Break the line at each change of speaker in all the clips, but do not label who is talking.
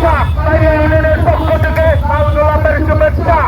শুভেচ্ছা ইউনিয়নের পক্ষ থেকে গোলাপের শুভেচ্ছা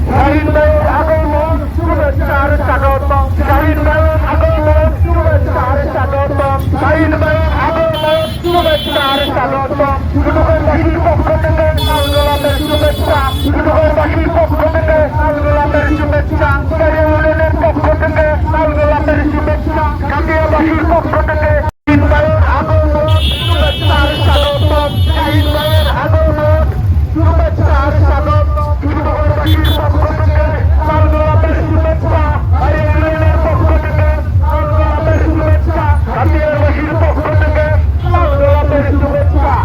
শাহিন ভাইয়ের আগমন শুভেচ্ছার স্বাগতম শাহিন ভাইয়ের আগমন শুভেচ্ছার স্বাগতম শাহিন ভাইয়ের আগমন শুভেচ্ছার স্বাগতম যুবকবাসীর পক্ষ থেকে গোলাপের শুভেচ্ছা যুবকবাসীর পক্ষ থেকে গোলাপের শুভেচ্ছা ইউনিয়নের পক্ষ থেকে গোলাপের শুভেচ্ছা কাটিয়াবাসীর পক্ষ থেকে শাহিন ভাইয়ের আগমন শুভেচ্ছার স্বাগতম শাহিন ভাইয়ের আগমন শুভেচ্ছার স্বাগতম যুবকবাসীর পক্ষ থেকে গোলাপের শুভেচ্ছা ইউনিয়নের পক্ষ থেকে গোলাপের শুভেচ্ছা কাটিয়াবাসীর পক্ষ থেকে গোলাপের শুভেচ্ছা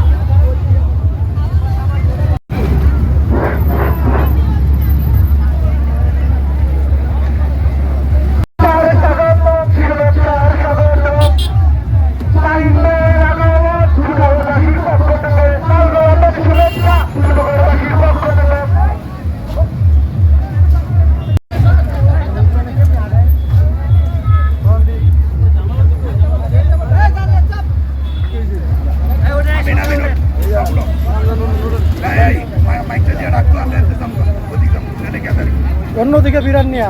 অন্যদিকে বিরাট নিয়ে